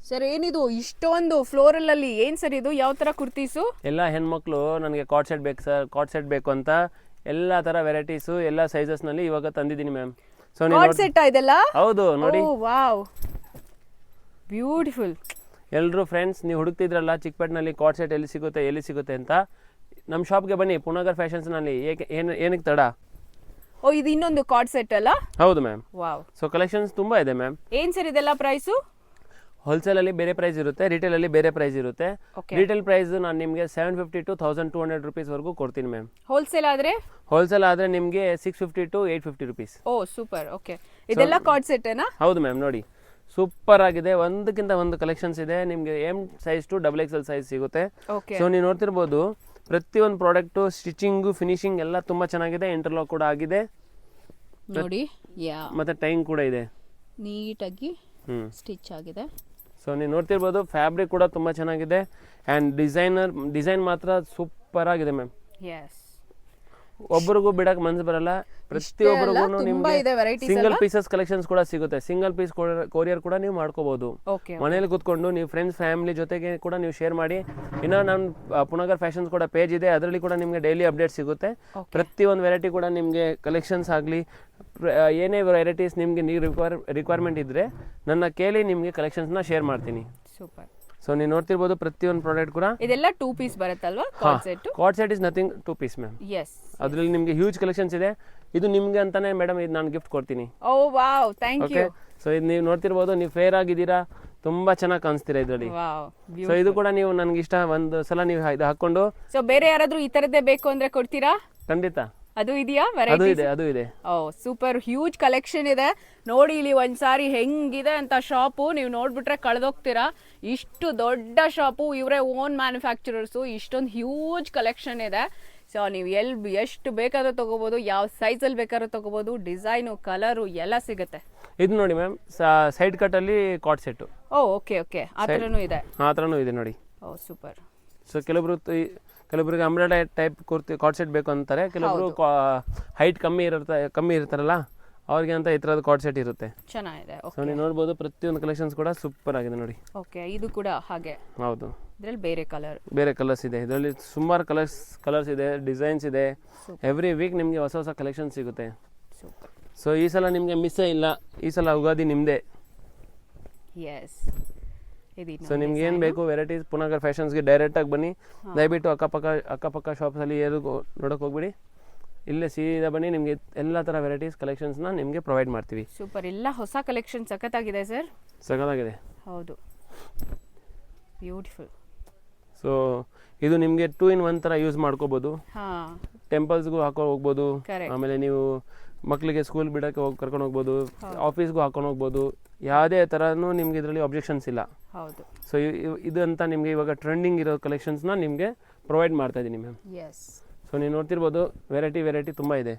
Sir ಏನಿದು ಇಷ್ಟೊಂದು floral ಅಲ್ಲಿ ಏನ್ ಸರ್ ಇದು ಯಾವ ತರ ಕುರ್ತೀಸು? ಎಲ್ಲ ಹೆಣ್ಮಕ್ಳು ನನಗೆ ಕಾರ್ಡ್ ಸೆಟ್ ಬೇಕು ಸರ್, ಕಾರ್ಡ್ ಸೆಟ್ ಬೇಕು ಅಂತ ಎಲ್ಲ ತರ ವೆರೈಟೀಸು ಎಲ್ಲ ಸೈಜಸ್ ನಲ್ಲಿ ಇವಾಗ ತಂದಿದ್ದೀನಿ ಮ್ಯಾಮ್. ಸೊ ಕಾರ್ಡ್ ಸೆಟ್ ಇದೆಲ್ಲ? ಹೌದು ನೋಡಿ. Wow, beautiful. ಎಲ್ಲರೂ ಫ್ರೆಂಡ್ಸ್ ನೀವು ಹುಡುಕ್ತಿದ್ರಲ್ಲ ಚಿಕ್ಕಪೇಟೆನಲ್ಲಿ ಕಾರ್ಡ್ ಸೆಟ್ ಎಲ್ಲಿ ಸಿಗುತ್ತೆ ಅಂತ, ನಮ್ಮ ಶಾಪ್ಗೆ ಬನ್ನಿ ಪುನಗರ್ ಫ್ಯಾಷನ್ಸ್ನಲ್ಲಿ. ಏನಕ್ಕೆ ತಡ? ಓ, ಇದು ಇನ್ನೊಂದು ಕಾರ್ಡ್ ಸೆಟ್ ಅಲ್ಲ? ಹೌದು ಮ್ಯಾಮ್. ವಾವ್. ಸೊ ಕಲೆಕ್ಷನ್ಸ್ ತುಂಬಾ ಇದೆ ಮ್ಯಾಮ್. ಏನ್ ಸರ್ ಇದೆಲ್ಲ ಪ್ರೈಸು? ಹೋಲ್ಸೇಲ್ ಅಲ್ಲಿ ಬೇರೆ ಪ್ರೈಸ್ ಇರುತ್ತೆ, ರಿಟೇಲ್ ಅಲ್ಲಿ ಬೇರೆ ಪ್ರೈಸ್ ಇರುತ್ತೆ. ರಿಟೇಲ್ ಪ್ರೈಸ್ ನಾನು ನಿಮಗೆ 750 to 1200 rupees ವರೆಗೂ ಕೊಡ್ತೀನಿ ಮ್ಯಾಮ್. ಹೋಲ್ಸೇಲ್ ಆದ್ರೆ ನಿಮಗೆ 650 to 850 rupees. Oh super. Okay, ಇದೆಲ್ಲ ಕಾರ್ಡ್ ಸೆಟ್ ಏನಾ? ಹೌದು ಮ್ಯಾಮ್. ನೋಡಿ ಸೂಪರ್ ಆಗಿದೆ, ಒಂದಕ್ಕಿಂತ ಒಂದು ಕಲೆಕ್ಷನ್ಸ್ ಇದೆ. ನಿಮಗೆ M size to XXL size ಸಿಗುತ್ತೆ. ಸೊ ನೀವು ನೋಡ್ತಿರ್ಬೋದು ಪ್ರತಿಯೊಂದು ಪ್ರಾಡಕ್ಟು ಸ್ಟಿಚಿಂಗು ಫಿನಿಶಿಂಗ್ ಎಲ್ಲ ತುಂಬಾ ಚೆನ್ನಾಗಿದೆ. ಇಂಟರ್ಲಾಕ್ ಕೂಡ ಆಗಿದೆ ನೋಡಿ, ಮತ್ತೆ ಟೈಮ್ ಕೂಡ ಇದೆ, ನೀಟಾಗಿ ಸ್ಟಿಚ್ ಆಗಿದೆ. ಸೊ ನೀವು ನೋಡ್ತಿರ್ಬೋದು ಫ್ಯಾಬ್ರಿಕ್ ಕೂಡ ತುಂಬಾ ಚೆನ್ನಾಗಿದೆ ಆ್ಯಂಡ್ ಡಿಸೈನ್ ಮಾತ್ರ ಸೂಪರ್ ಆಗಿದೆ ಮ್ಯಾಮ್. ಒಬ್ಬರಿಗೂ ಬಿಡಕ್ಕೆ ಮನಸ್ಸು ಬರಲ್ಲ. ಪ್ರತಿಯೊಬ್ಬರಿಗೂ ನಿಮ್ಗೆ ಸಿಂಗಲ್ ಪೀಸಸ್ ಕಲೆಕ್ಷನ್ಸ್ ಕೂಡ ಸಿಗುತ್ತೆ. ಸಿಂಗಲ್ ಪೀಸ್ ಕೊರಿಯರ್ ಕೂಡ ನೀವು ಮಾಡ್ಕೋಬಹುದು. ಮನೇಲಿ ಕೂತ್ಕೊಂಡು ನೀವು ಫ್ರೆಂಡ್ಸ್ ಫ್ಯಾಮಿಲಿ ಜೊತೆಗೆ ಕೂಡ ನೀವು ಶೇರ್ ಮಾಡಿ. ಇನ್ನು ನಮ್ಮ ಪುನಗರ್ ಫ್ಯಾಷನ್ಸ್ ಕೂಡ ಪೇಜ್ ಇದೆ, ಅದರಲ್ಲಿ ಕೂಡ ನಿಮಗೆ ಡೈಲಿ ಅಪ್ಡೇಟ್ ಸಿಗುತ್ತೆ. ಪ್ರತಿಯೊಂದು ವೆರೈಟಿ ಕೂಡ ನಿಮಗೆ ಕಲೆಕ್ಷನ್ಸ್ ಆಗಲಿ ಏನೇ ವೆರೈಟೀಸ್ ನಿಮಗೆ ರಿಕ್ವೈರ್ಮೆಂಟ್ ಇದ್ರೆ ನನ್ನ ಕೇಳಿ ನಿಮಗೆ ಕಲೆಕ್ಷನ್ಸ್ನ ಶೇರ್ ಮಾಡ್ತೀನಿ. ಸೂಪರ್. ಸೊ ನೀವು ನೋಡ್ತಿರ್ಬೋದು ಪ್ರತಿಯೊಂದು ಪ್ರಾಡಕ್ಟ್ ಕೂಡ ಇದೆಲ್ಲ 2 ಪೀಸ್ ಬರುತ್ತಲ್ವಾ card set? Card set is nothing 2 piece ma'am. ಅದರಲ್ಲಿ ನಿಮಗೆ ಹ್ಯೂಜ್ ಕಲೆಕ್ಷನ್ಸ್ ಇದೆ. ಇದು ನಿಮ್ಗೆ ಅಂತಾನೆ ಮೇಡಮ್, ಇದು ನಾನು ಗಿಫ್ಟ್ ಕೊಡ್ತೀನಿ. ಓ ವಾವ್, ಥ್ಯಾಂಕ್ ಯು. ಸೊ ಇದು ನೀವು ನೋಡ್ತಿರ್ಬೋದು, ನೀವು ಫೇರ್ ಆಗಿದ್ದೀರಾ, ತುಂಬಾ ಚೆನ್ನಾಗಿ ಕಾಣಿಸ್ತೀರಾ ಇದರಲ್ಲಿ. ಸೊ ಇದು ಕೂಡ ನೀವು ನನಗೆ ಇಷ್ಟ ಒಂದು ಸಲ ನೀವು ಇದು ಹಾಕೊಂಡು. ಸೊ ಬೇರೆ ಯಾರಾದ್ರೂ ಈ ತರದ್ದೇ ಬೇಕು ಅಂದ್ರೆ ಕೊಡ್ತೀರಾ? ಖಂಡಿತ. ಅದು ಇದೆಯಾ? ಅದು ಇದೆ. ಓ ಸೂಪರ್, ಹ್ಯೂಜ್ ಕಲೆಕ್ಷನ್ ಇದೆ ನೋಡಿ. ಇಲ್ಲಿ ಒಂದ್ಸಾರಿ ಹೆಂಗಿದೆ ಅಂತ ಶಾಪು ನೀವು ನೋಡ್ಬಿಟ್ರೆ ಕಳೆದೋಗ್ತೀರಾ. ಇಷ್ಟು ದೊಡ್ಡ ಶಾಪು, ಇವರೇ ಓನ್ ಮ್ಯಾನುಫ್ಯಾಕ್ಚರರ್ಸು. ಇಷ್ಟೊಂದು ಹ್ಯೂಜ್ ಕಲೆಕ್ಷನ್ ಇದೆ. ಸೊ ನೀವು ಎಷ್ಟು ಬೇಕಾದ್ರೂ ತಗೋಬಹುದು, ಯಾವ ಸೈಜಲ್ಲಿ ಬೇಕಾದ್ರೂ ತಗೋಬಹುದು. ಡಿಸೈನು ಕಲರು ಎಲ್ಲ ಸಿಗುತ್ತೆ. ಇದು ನೋಡಿ ಮ್ಯಾಮ್, ಸೈಡ್ ಕಟ್ ಅಲ್ಲಿ ಕಾರ್ಡ್ ಸೆಟ್. ಓ ಓಕೆ, ಆ ಥರನೂ ಇದೆ ನೋಡಿ. ಓ ಸೂಪರ್. ಸೊ ಕೆಲವರಿಗೆ umbrella type kurti card set ಬೇಕು ಅಂತಾರೆ. ಕೆಲವರು ಹೈಟ್ ಕಮ್ಮಿ ಇರ್ತಾರಲ್ಲ ಅವ್ರಿಗೆ ಅಂತ ಈ ತರದ ಕಾರ್ಡ್ ಸೆಟ್ ಇರುತ್ತೆ. ಚೆನ್ನಾಗಿದೆ. ಸೊ ನೀವು ನೋಡಬಹುದು ಪ್ರತಿಯೊಂದು ಕಲೆಕ್ಷನ್ಸ್ ಕೂಡ ಸೂಪರ್ ಆಗಿದೆ ನೋಡಿ. ಓಕೆ, ಇದು ಕೂಡ ಹಾಗೆ. ಹೌದು, ಇದರಲ್ಲಿ ಬೇರೆ ಕಲರ್ಸ್ ಇದೆ. ಇದರಲ್ಲಿ ಸುಮಾರು ಕಲರ್ಸ್ ಇದೆ, ಡಿಸೈನ್ಸ್ ಇದೆ. ಎವ್ರಿ ವೀಕ್ ನಿಮಗೆ ಹೊಸ ಕಲೆಕ್ಷನ್ ಸಿಗುತ್ತೆ. ಸೊ ಈ ಸಲ ನಿಮಗೆ ಮಿಸ್ಸೇ ಇಲ್ಲ, ಈ ಸಲ ಯುಗಾದಿ ನಿಮ್ಮದೇ. ಸೊ ನಿಮ್ಗೆ ಏನು ಬೇಕು ವೆರೈಟೀಸ್ ಪುನಗರ್ ಫ್ಯಾಷನ್ಸ್ಗೆ ಡೈರೆಕ್ಟಾಗಿ ಬನ್ನಿ. ದಯವಿಟ್ಟು ಅಕ್ಕಪಕ್ಕ ಶಾಪ್ಸಲ್ಲಿ ಏನು ನೋಡೋಕೆ ಹೋಗ್ಬಿಡಿ, ಇಲ್ಲೇ ಸೀದಾ ಬನ್ನಿ. ನಿಮಗೆ ಎಲ್ಲ ಥರ ವೆರೈಟೀಸ್ ಕಲೆಕ್ಷನ್ಸ್ನ ನಿಮಗೆ ಪ್ರೊವೈಡ್ ಮಾಡ್ತೀವಿ. ಸೂಪರ್, ಎಲ್ಲ ಹೊಸ ಕಲೆಕ್ಷನ್ ಸಖತ್ತಾಗಿದೆ ಸರ್. ಸಖತ್ತಾಗಿದೆ, ಹೌದು, ಬ್ಯೂಟಿಫುಲ್. ಸೊ ಇದು ನಿಮಗೆ 2 in 1 ಥರ ಯೂಸ್ ಮಾಡ್ಕೋಬೋದು. ಟೆಂಪಲ್ಸ್ಗೂ ಹೋಗ್ಬೋದು. ಆಮೇಲೆ ನೀವು ಮಕ್ಕಳಿಗೆ ಸ್ಕೂಲ್ ಬಿಡೋಕ್ಕೆ ಕರ್ಕೊಂಡು ಹೋಗ್ಬೋದು, ಆಫೀಸ್ಗೂ ಹಾಕೊಂಡು ಹೋಗ್ಬೋದು. ಯಾವುದೇ ಥರನೂ ನಿಮ್ಗೆ ಇದರಲ್ಲಿ ಅಬ್ಜೆಕ್ಷನ್ಸ್ ಇಲ್ಲ. ಸೊ ಇದು ಅಂತ ನಿಮಗೆ ಇವಾಗ ಟ್ರೆಂಡಿಂಗ್ ಇರೋ ಕಲೆಕ್ಷನ್ಸ್ನ ನಿಮಗೆ ಪ್ರೊವೈಡ್ ಮಾಡ್ತಾ ಇದ್ದೀನಿ ಮ್ಯಾಮ್. ಸೊ ನೀವು ನೋಡ್ತಿರ್ಬೋದು ವೆರೈಟಿ ತುಂಬ ಇದೆ.